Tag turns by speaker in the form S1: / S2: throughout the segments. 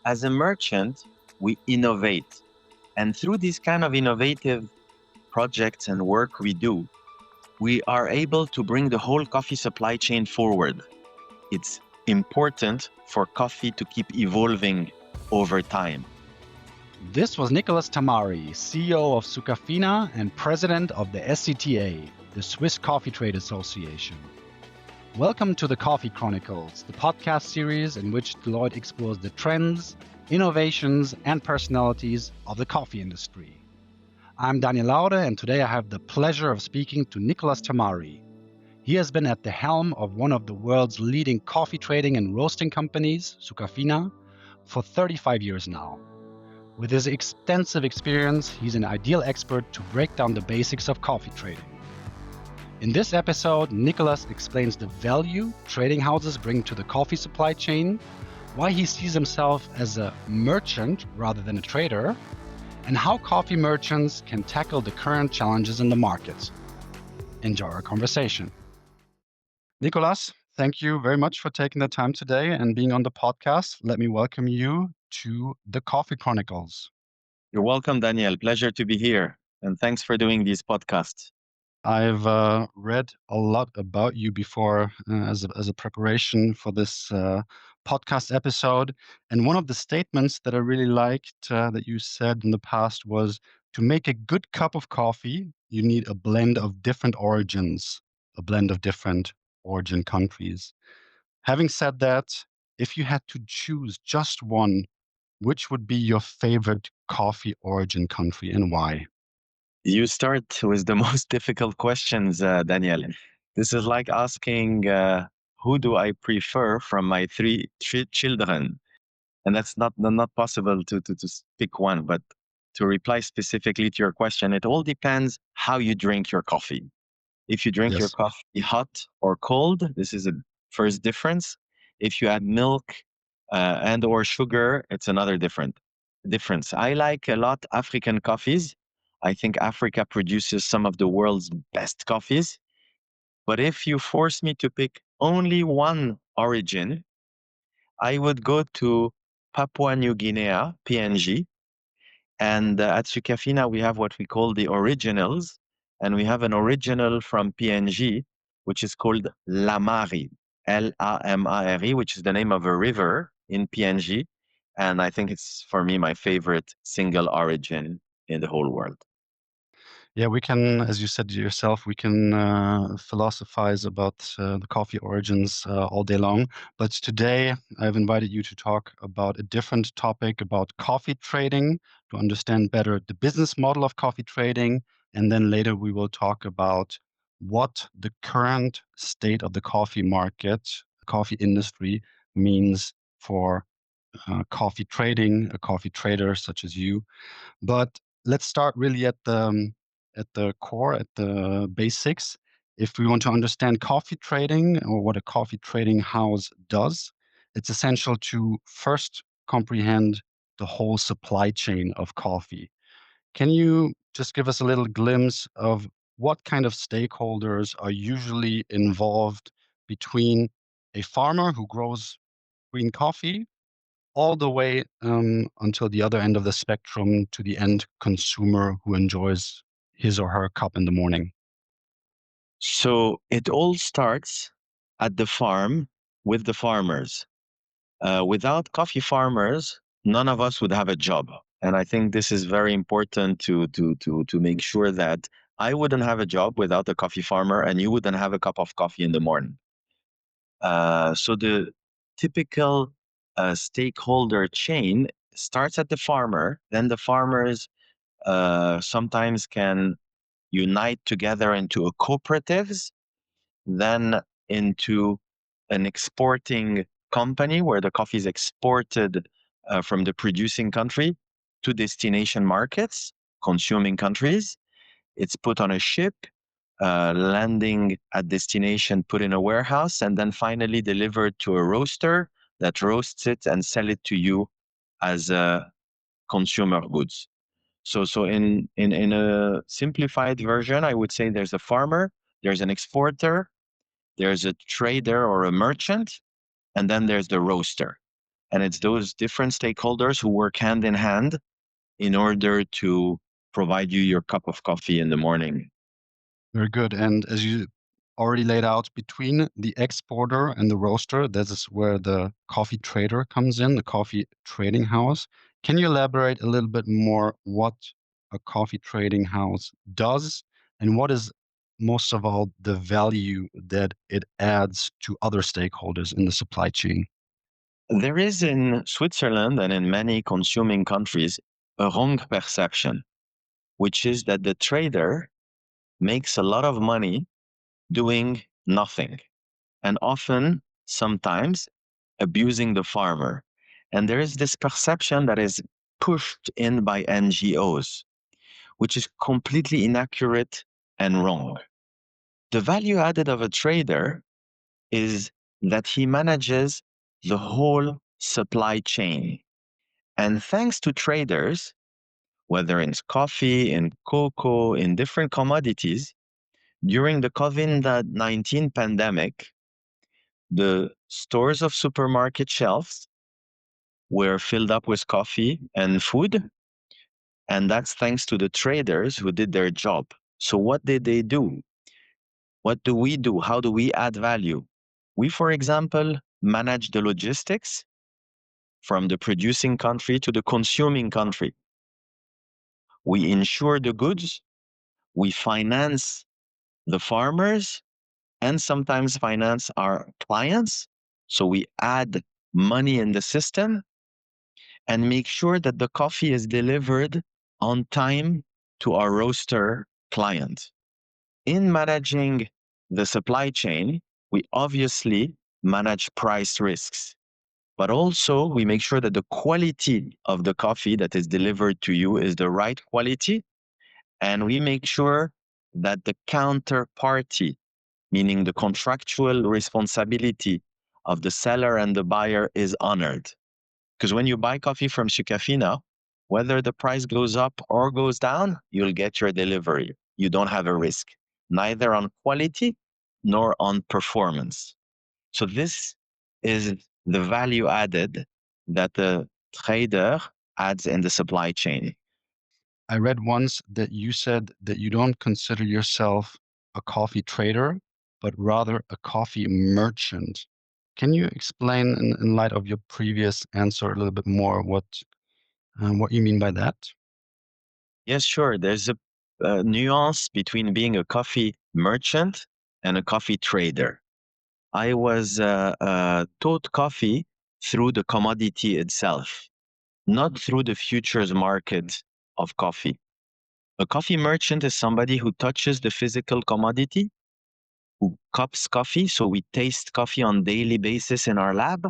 S1: As a merchant, we innovate. And through these kind of innovative projects and work we do, we are able to bring the whole coffee supply chain forward. It's important for coffee to keep evolving over time.
S2: This was Nicolas Tamari, CEO of Sucafina and president of the SCTA, the Swiss Coffee Trade Association. Welcome to the Coffee Chronicles, the podcast series in which Deloitte explores the trends, innovations, and personalities of the coffee industry. I'm Daniel Laude, and today I have the pleasure of speaking to Nicolas Tamari. He has been at the helm of one of the world's leading coffee trading and roasting companies, Sucafina, for 35 years now. With his extensive experience, he's an ideal expert to break down the basics of coffee trading. In this episode, Nicolas explains the value trading houses bring to the coffee supply chain, why he sees himself as a merchant rather than a trader, and how coffee merchants can tackle the current challenges in the market. Enjoy our conversation. Nicolas, thank you very much for taking the time today and being on the podcast. Let me welcome you to the Coffee Chronicles.
S1: You're welcome, Daniel. Pleasure to be here. And thanks for doing these podcasts.
S2: I've read a lot about you before as a preparation for this podcast episode. And one of the statements that I really liked that you said in the past was, to make a good cup of coffee, you need a blend of different origins, a blend of different origin countries. Having said that, if you had to choose just one, which would be your favorite coffee origin country and why?
S1: You start with the most difficult questions, Daniel. This is like asking, who do I prefer from my three children? And that's not possible to pick one. But to reply specifically to your question, it all depends how you drink your coffee. If you drink your
S2: Yes.
S1: coffee hot or cold, this is a first difference. If you add milk and or sugar, it's another difference. I like a lot African coffees. I think Africa produces some of the world's best coffees. But if you force me to pick only one origin, I would go to Papua New Guinea, PNG. And at Sucafina, we have what we call the originals. And we have an original from PNG, which is called Lamari, Lamari, which is the name of a river in PNG. And I think it's, for me, my favorite single origin in the whole world.
S2: Yeah, we can, as you said yourself, we can philosophize about the coffee origins all day long. But today I've invited you to talk about a different topic, about coffee trading, to understand better the business model of coffee trading. And then later we will talk about what the current state of the coffee market, coffee industry means for coffee trading, a coffee trader such as you. But let's start really at the core, at the basics. If we want to understand coffee trading or what a coffee trading house does, it's essential to first comprehend the whole supply chain of coffee. Can you just give us a little glimpse of what kind of stakeholders are usually involved between a farmer who grows green coffee all the way until the other end of the spectrum to the end consumer who enjoys his or her cup in the morning?
S1: So it all starts at the farm with the farmers. Without coffee farmers, none of us would have a job. And I think this is very important to make sure that I wouldn't have a job without a coffee farmer, and you wouldn't have a cup of coffee in the morning. So the typical stakeholder chain starts at the farmer. Then the farmers sometimes can unite together into a cooperatives, then into an exporting company where the coffee is exported from the producing country to destination markets, consuming countries. It's put on a ship, landing at destination, put in a warehouse, and then finally delivered to a roaster that roasts it and sell it to you as consumer goods. So in a simplified version, I would say there's a farmer, there's an exporter, there's a trader or a merchant, and then there's the roaster. And it's those different stakeholders who work hand in hand in order to provide you your cup of coffee in the morning.
S2: Very good. And as you already laid out, between the exporter and the roaster, this is where the coffee trader comes in, the coffee trading house. Can you elaborate a little bit more what a coffee trading house does and what is most of all the value that it adds to other stakeholders in the supply chain?
S1: There is in Switzerland and in many consuming countries a wrong perception, which is that the trader makes a lot of money doing nothing and often, sometimes, abusing the farmer. And there is this perception that is pushed in by NGOs, which is completely inaccurate and wrong. The value added of a trader is that he manages the whole supply chain. And thanks to traders, whether in coffee, in cocoa, in different commodities, during the COVID-19 pandemic, the stores of supermarket shelves were filled up with coffee and food. And that's thanks to the traders who did their job. So, what did they do? What do we do? How do we add value? We, for example, manage the logistics from the producing country to the consuming country. We insure the goods, we finance the farmers, and sometimes finance our clients. So we add money in the system and make sure that the coffee is delivered on time to our roaster client. In managing the supply chain, we obviously manage price risks, but also we make sure that the quality of the coffee that is delivered to you is the right quality. And we make sure that the counterparty, meaning the contractual responsibility of the seller and the buyer, is honored. Because when you buy coffee from Sucafina, whether the price goes up or goes down, you'll get your delivery. You don't have a risk, neither on quality nor on performance. So this is the value added that the trader adds in the supply chain.
S2: I read once that you said that you don't consider yourself a coffee trader, but rather a coffee merchant. Can you explain, in light of your previous answer, a little bit more what you mean by that?
S1: Yes, sure. There's a nuance between being a coffee merchant and a coffee trader. I was taught coffee through the commodity itself, not through the futures market of coffee. A coffee merchant is somebody who touches the physical commodity, who cups coffee, so we taste coffee on daily basis in our lab,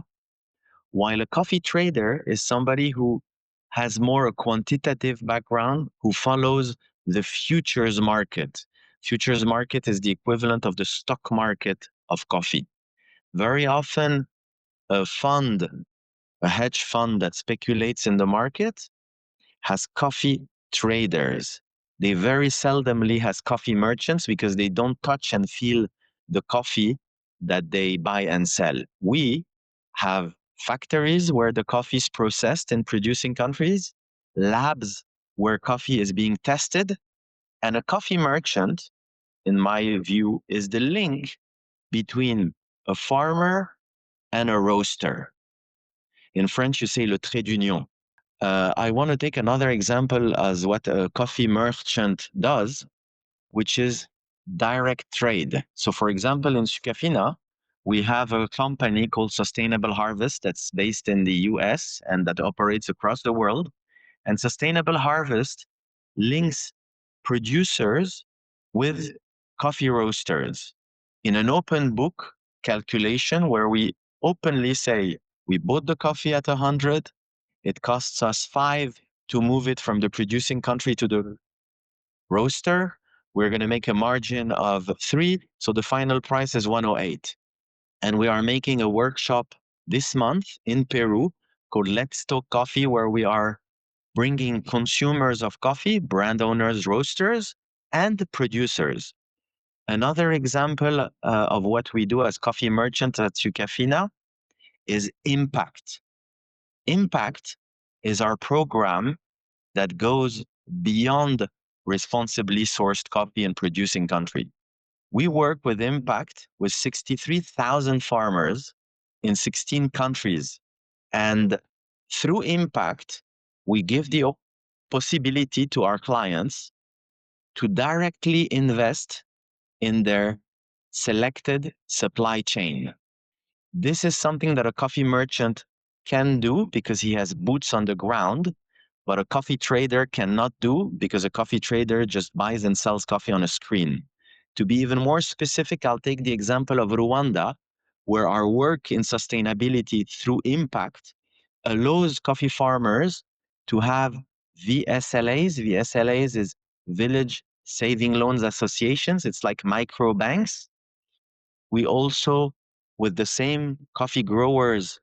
S1: while a coffee trader is somebody who has more a quantitative background, who follows the futures market. Futures market is the equivalent of the stock market of coffee. Very often, a fund, a hedge fund that speculates in the market has coffee traders. They very seldomly has coffee merchants because they don't touch and feel the coffee that they buy and sell. We have factories where the coffee is processed in producing countries, labs where coffee is being tested, and a coffee merchant, in my view, is the link between a farmer and a roaster. In French, you say le trait d'union. I want to take another example as what a coffee merchant does, which is direct trade. So, for example, in Sucafina, we have a company called Sustainable Harvest that's based in the US and that operates across the world. And Sustainable Harvest links producers with coffee roasters in an open book calculation where we openly say we bought the coffee at 100, it costs us 5 to move it from the producing country to the roaster. We're going to make a margin of 3, so the final price is 108. And we are making a workshop this month in Peru called Let's Talk Coffee, where we are bringing consumers of coffee, brand owners, roasters, and producers. Another example of what we do as coffee merchants at Sucafina is impact. Impact is our program that goes beyond responsibly sourced coffee in producing country. We work with Impact with 63,000 farmers in 16 countries. And through Impact, we give the possibility to our clients to directly invest in their selected supply chain. This is something that a coffee merchant can do because he has boots on the ground, but a coffee trader cannot do because a coffee trader just buys and sells coffee on a screen. To be even more specific, I'll take the example of Rwanda, where our work in sustainability through impact allows coffee farmers to have VSLAs. VSLAs is Village Saving Loans Associations. It's like micro banks. We also, with the same coffee growers,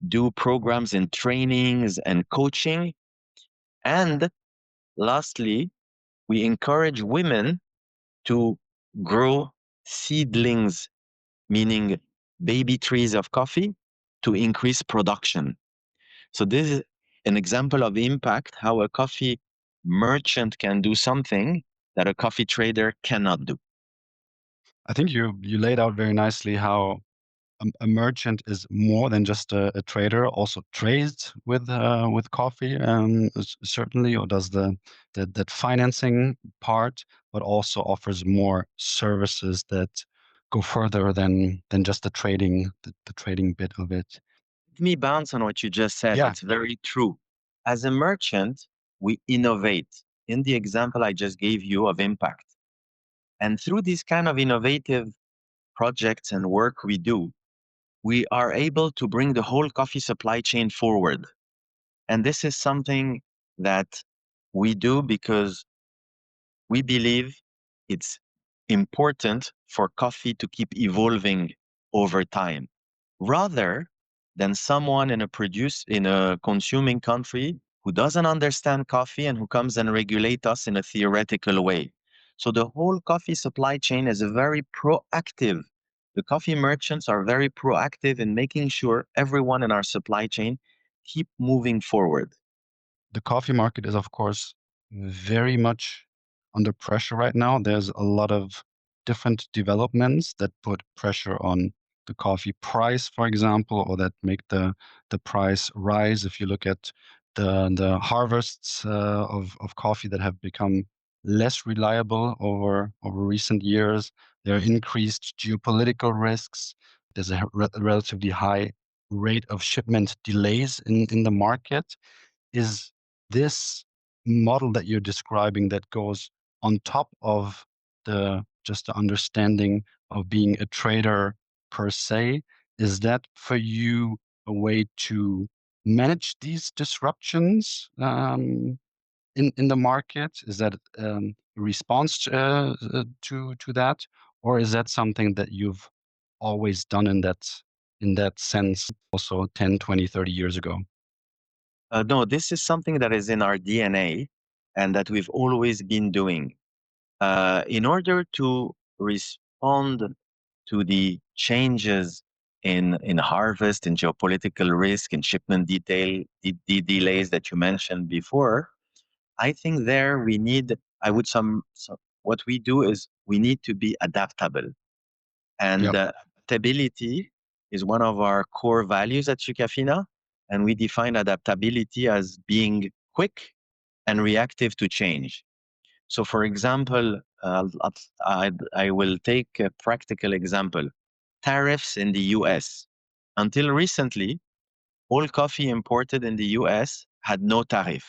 S1: do programs in trainings and coaching. And lastly, we encourage women to grow seedlings, meaning baby trees of coffee, to increase production. So this is an example of impact, how a coffee merchant can do something that a coffee trader cannot do.
S2: I think you laid out very nicely how a merchant is more than just a trader, also trades with coffee, certainly, or does that financing part, but also offers more services that go further than just the trading bit of it.
S1: Let me bounce on what you just said.
S2: Yeah,
S1: It's very true. As a merchant, we innovate in the example I just gave you of impact. And through these kind of innovative projects and work we do, we are able to bring the whole coffee supply chain forward. And this is something that we do because we believe it's important for coffee to keep evolving over time rather than someone in a consuming country who doesn't understand coffee and who comes and regulate us in a theoretical way. So the whole coffee supply chain is very proactive. The coffee merchants are very proactive in making sure everyone in our supply chain keep moving forward.
S2: the coffee market is, of course, very much under pressure right now. There's a lot of different developments that put pressure on the coffee price, for example, or that make the price rise. If you look at the harvests of coffee that have become less reliable over recent years, there are increased geopolitical risks. There's a relatively high rate of shipment delays in the market. Is this model that you're describing that goes on top of the just the understanding of being a trader per se, is that for you a way to manage these disruptions in the market? Is that a response to that, or is that something that you've always done in that sense also 10, 20, 30 years ago?
S1: No, this is something that is in our DNA and that we've always been doing. In order to respond to the changes in harvest, in geopolitical risk, in shipment the delays that you mentioned before, I think there we need, I would what we do is we need to be adaptable. And
S2: Yep.
S1: adaptability is one of our core values at Sucafina. And we define adaptability as being quick and reactive to change. So, for example, I will take a practical example tariffs in the US. Until recently, all coffee imported in the US had no tariff.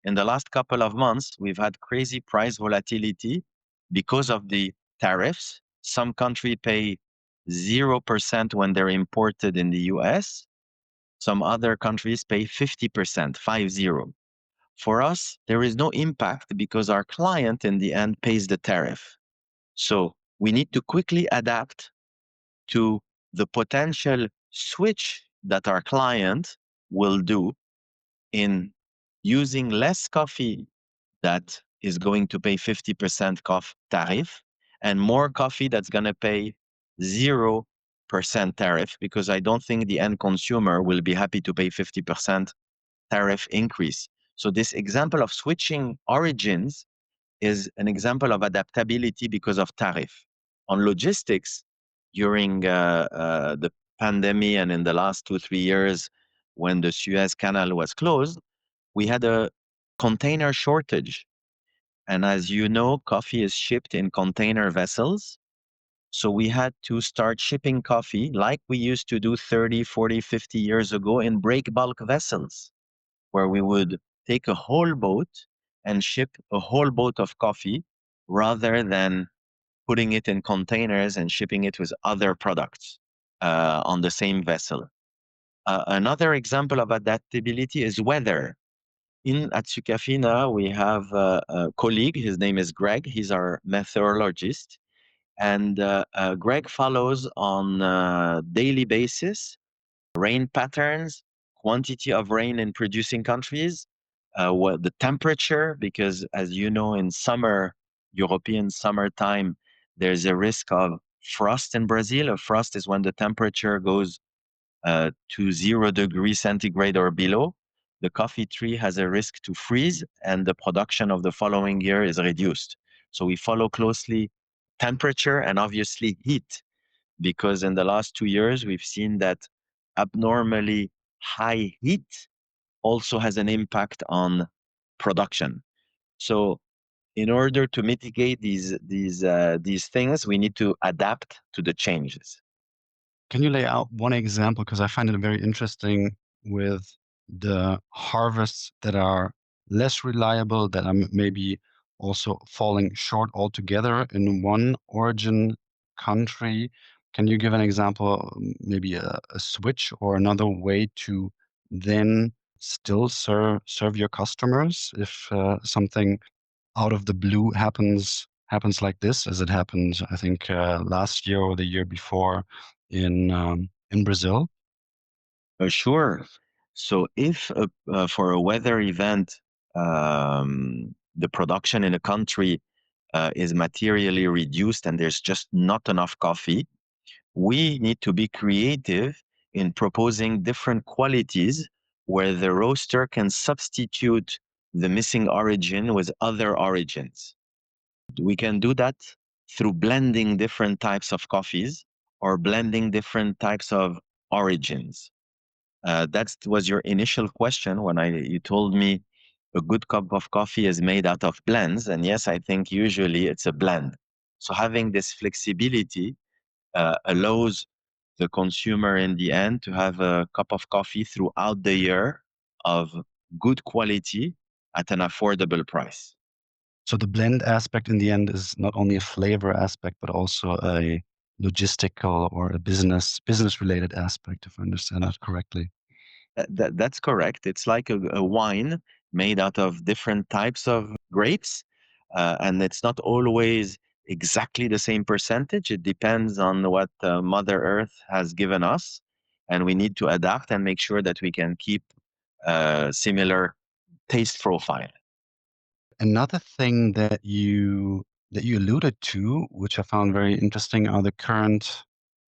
S1: In the last couple of months, we've had crazy price volatility because of the tariffs. Some countries pay 0% when they're imported in the US. Some other countries pay 50%, 50. For us, there is no impact because our client in the end pays the tariff. So we need to quickly adapt to the potential switch that our client will do in using less coffee that is going to pay 50% cough tariff and more coffee that's going to pay zero tariff because I don't think the end consumer will be happy to pay 50% tariff increase. So this example of switching origins is an example of adaptability because of tariff. On logistics, during the pandemic and in the last 2, 3 years, when the Suez Canal was closed, we had a container shortage. And as you know, coffee is shipped in container vessels. So we had to start shipping coffee like we used to do 30, 40, 50 years ago in break bulk vessels, where we would take a whole boat and ship a whole boat of coffee rather than putting it in containers and shipping it with other products on the same vessel. Another example of adaptability is weather. At Sucafina, we have a colleague. His name is Greg. He's our meteorologist. And Greg follows on a daily basis rain patterns, quantity of rain in producing countries, what the temperature, because as you know, in summer, European summertime, there's a risk of frost in Brazil. A frost is when the temperature goes to 0 degrees centigrade or below. The coffee tree has a risk to freeze, and the production of the following year is reduced. So we follow closely temperature and obviously heat, because in the last 2 years, we've seen that abnormally high heat also has an impact on production. So in order to mitigate these things, we need to adapt to the changes.
S2: Can you lay out one example? Because I find it very interesting with the harvests that are less reliable, that are maybe also falling short altogether in one origin country. Can you give an example, maybe a switch or another way to then still serve your customers if something out of the blue happens like this, as it happened, I think, last year or the year before in Brazil?
S1: Sure. So if for a weather event, the production in a country is materially reduced and there's just not enough coffee, we need to be creative in proposing different qualities where the roaster can substitute the missing origin with other origins. We can do that through blending different types of coffees or blending different types of origins. That was your initial question when you told me a good cup of coffee is made out of blends. And yes, I think usually it's a blend. So having this flexibility allows the consumer in the end to have a cup of coffee throughout the year of good quality at an affordable price.
S2: So the blend aspect in the end is not only a flavor aspect, but also a logistical or a business related aspect, if I understand that correctly.
S1: That's correct. It's like a wine made out of different types of grapes, and it's not always exactly the same percentage. It depends on what Mother Earth has given us, and we need to adapt and make sure that we can keep similar taste profile.
S2: Another thing that you alluded to, which I found very interesting, are the current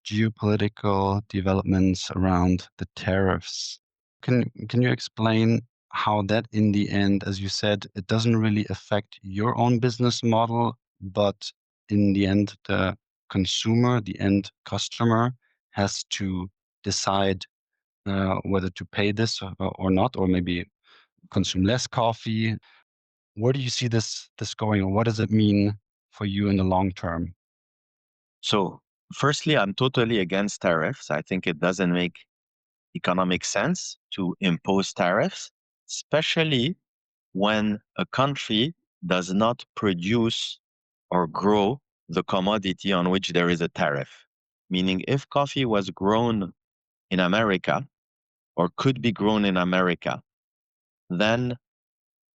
S2: geopolitical developments around the tariffs. Can you explain how that in the end, as you said, it doesn't really affect your own business model, but in the end, the consumer, the end customer, has to decide whether to pay this or not, or maybe consume less coffee. Where do you see this going, or what does it mean for you in the long term?
S1: So, firstly, I'm totally against tariffs. I think it doesn't make economic sense to impose tariffs, especially when a country does not produce or grow the commodity on which there is a tariff. Meaning, if coffee was grown in America or could be grown in America, then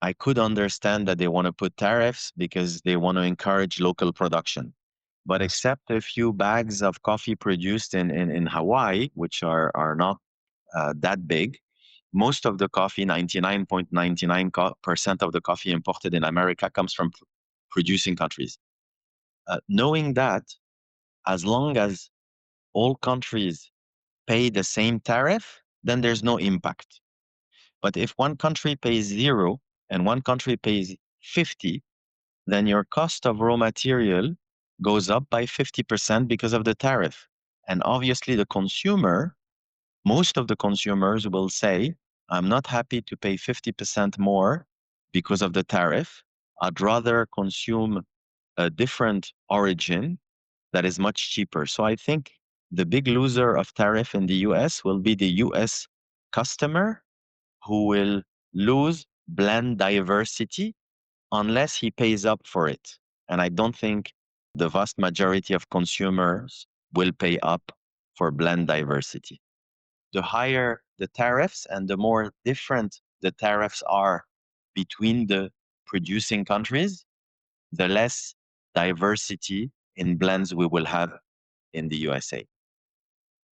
S1: I could understand that they want to put tariffs because they want to encourage local production. But
S2: Yes.
S1: except a few bags of coffee produced in Hawaii, which are not that big, most of the coffee, 99.99% of the coffee imported in America comes from producing countries. Knowing that, as long as all countries pay the same tariff, then there's no impact. But if one country pays 0 and one country pays 50, then your cost of raw material goes up by 50% because of the tariff. And obviously, the consumer, most of the consumers will say, I'm not happy to pay 50% more because of the tariff. I'd rather consume a different origin that is much cheaper. So I think the big loser of tariff in the US will be the US customer, who will lose blend diversity unless he pays up for it. And I don't think the vast majority of consumers will pay up for blend diversity. The higher the tariffs and the more different the tariffs are between the producing countries, the less diversity in blends we will have in the USA.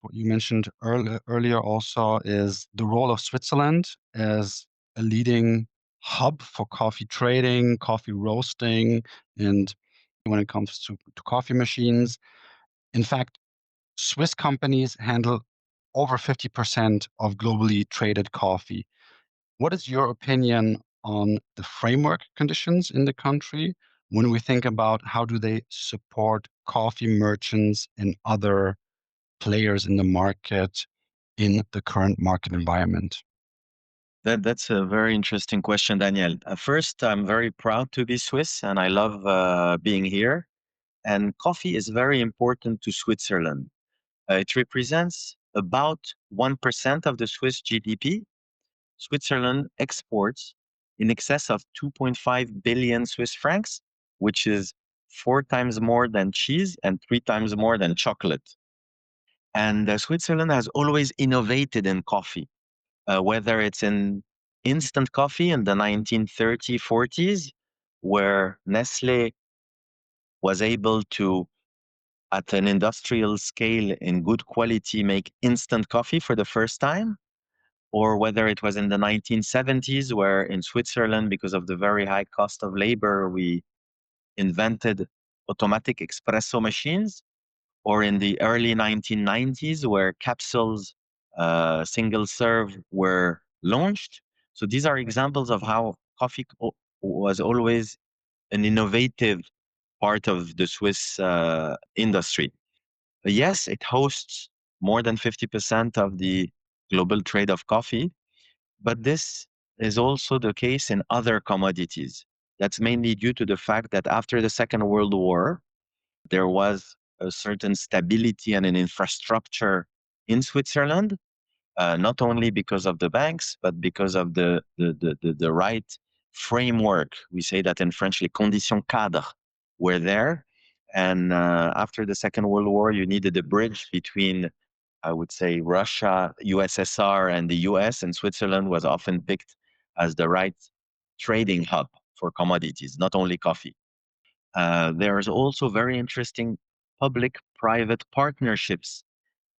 S2: What you mentioned earlier also is the role of Switzerland as a leading hub for coffee trading, coffee roasting, and when it comes to coffee machines. In fact, Swiss companies handle over 50% of globally traded coffee. What is your opinion on the framework conditions in the country when we think about how do they support coffee merchants and other players in the market in the current market environment?
S1: That's a very interesting question, Daniel. First, I'm very proud to be Swiss and I love being here. And coffee is very important to Switzerland. It represents about 1% of the Swiss GDP. Switzerland exports in excess of 2.5 billion Swiss francs, which is 4 times more than cheese and 3 times more than chocolate. And Switzerland has always innovated in coffee, whether it's in instant coffee in the 1930s, 40s, where Nestle was able to, at an industrial scale in good quality, make instant coffee for the first time, or whether it was in the 1970s, where in Switzerland, because of the very high cost of labor, we invented automatic espresso machines, or in the early 1990s, where capsules, single serve, were launched. So these are examples of how coffee was always an innovative part of the Swiss industry. Yes, it hosts more than 50% of the global trade of coffee, but this is also the case in other commodities. That's mainly due to the fact that after the Second World War, there was a certain stability and an infrastructure in Switzerland, not only because of the banks, but because of the right framework. We say that in French, les conditions cadres were there. And after the Second World War, you needed a bridge between, I would say, Russia, USSR, and the US, and Switzerland was often picked as the right trading hub for commodities, not only coffee. There's also very interesting public-private partnerships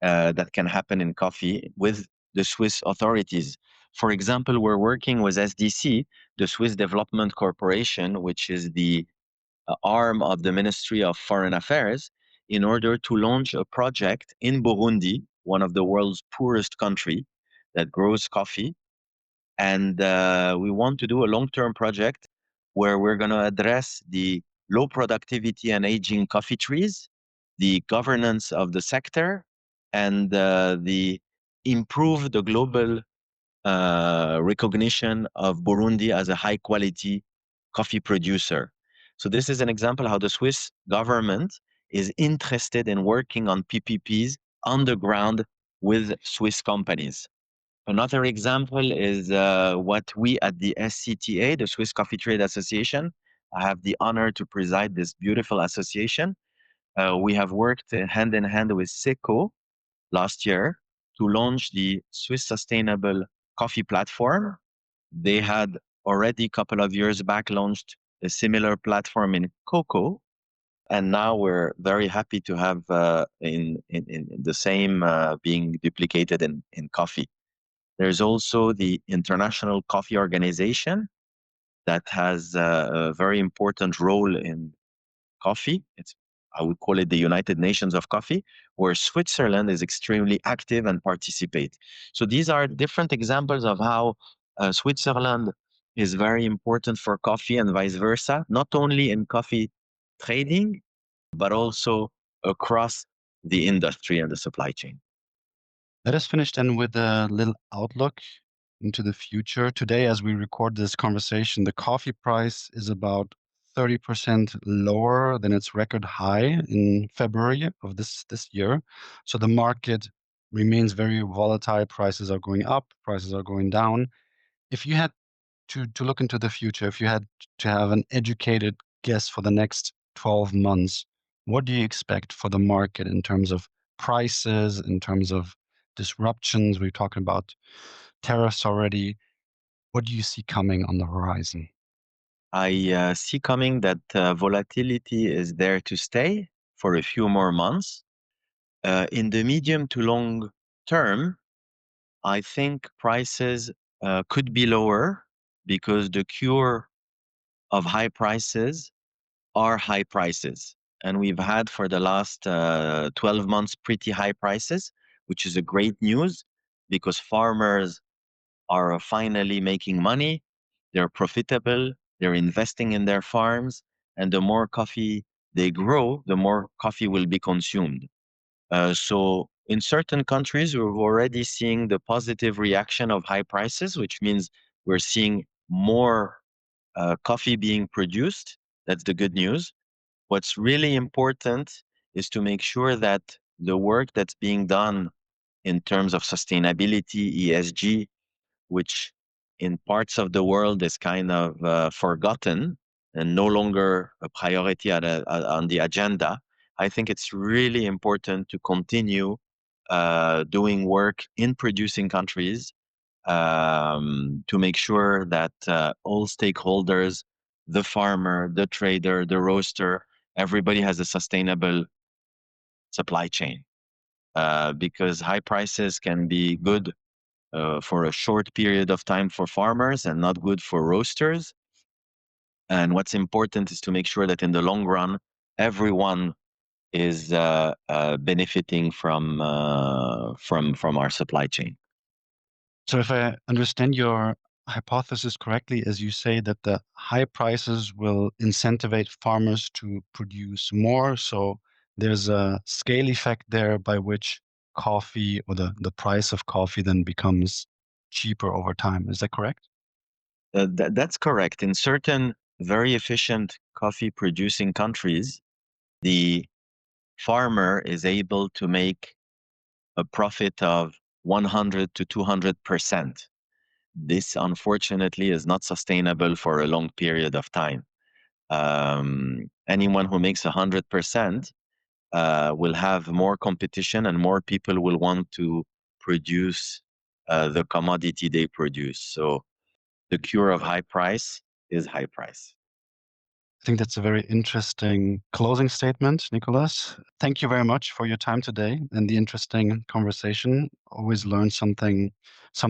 S1: that can happen in coffee with the Swiss authorities. For example, we're working with SDC, the Swiss Development Corporation, which is the arm of the Ministry of Foreign Affairs, in order to launch a project in Burundi, one of the world's poorest country that grows coffee. And we want to do a long-term project where we're going to address the low productivity and aging coffee trees, the governance of the sector, and the improve the global recognition of Burundi as a high quality coffee producer. So this is an example how the Swiss government is interested in working on PPPs on the ground with Swiss companies. Another example is what we at the SCTA, the Swiss Coffee Trade Association, I have the honor to preside this beautiful association. We have worked hand in hand with SECO last year to launch the Swiss Sustainable Coffee Platform. They had already a couple of years back launched a similar platform in cocoa. And now we're very happy to have in the same being duplicated in coffee. There's also the International Coffee Organization that has a very important role in coffee. It's I would call it the United Nations of coffee, where Switzerland is extremely active and participate. So these are different examples of how Switzerland is very important for coffee and vice versa, not only in coffee trading, but also across the industry and the supply chain.
S2: Let us finish then with a little outlook into the future. Today, as we record this conversation, the coffee price is about 30% lower than its record high in February of this year. So the market remains very volatile. Prices are going up, prices are going down. If you had to look into the future, if you had to have an educated guess for the next 12 months, what do you expect for the market in terms of prices, in terms of disruptions? We're talking about tariffs already. What do you see coming on the horizon?
S1: I see coming that volatility is there to stay for a few more months. In the medium to long term, I think prices could be lower because the cure of high prices are high prices. And we've had for the last 12 months pretty high prices, which is a great news because farmers are finally making money. They're profitable. They're investing in their farms. And the more coffee they grow, the more coffee will be consumed. So in certain countries, we're already seeing the positive reaction of high prices, which means we're seeing more coffee being produced. That's the good news. What's really important is to make sure that the work that's being done in terms of sustainability, ESG, which in parts of the world is kind of forgotten and no longer a priority on the agenda. I think it's really important to continue doing work in producing countries to make sure that all stakeholders, the farmer, the trader, the roaster, everybody has a sustainable supply chain. Because high prices can be good for a short period of time for farmers and not good for roasters. And what's important is to make sure that in the long run, everyone is benefiting from our supply chain.
S2: So if I understand your hypothesis correctly, as you say that the high prices will incentivize farmers to produce more, so there's a scale effect there by which coffee or the price of coffee then becomes cheaper over time. Is that correct?
S1: That's correct. In certain very efficient coffee producing countries, the farmer is able to make a profit of 100 to 200%. This, unfortunately, is not sustainable for a long period of time. Anyone who makes 100% will have more competition and more people will want to produce the commodity they produce. So the cure of high price is high price.
S2: I think that's a very interesting closing statement, Nicolas. Thank you very much for your time today and the interesting conversation. Always learn something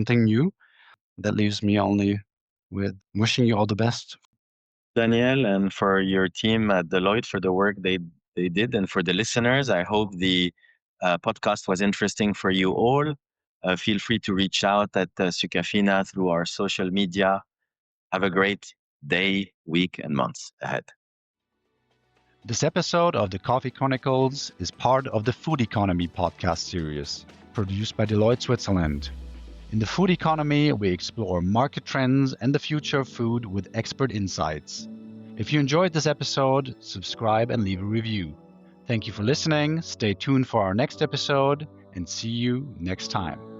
S2: new. That leaves me only with wishing you all the best.
S1: Daniel, and for your team at Deloitte for the work they did. And for the listeners, I hope the podcast was interesting for you all. Feel free to reach out at Sucafina through our social media. Have a great day, week, and months ahead.
S2: This episode of the Coffee Chronicles is part of the Food Economy podcast series, produced by Deloitte Switzerland. In the food economy, we explore market trends and the future of food with expert insights. If you enjoyed this episode, subscribe and leave a review. Thank you for listening, stay tuned for our next episode, and see you next time.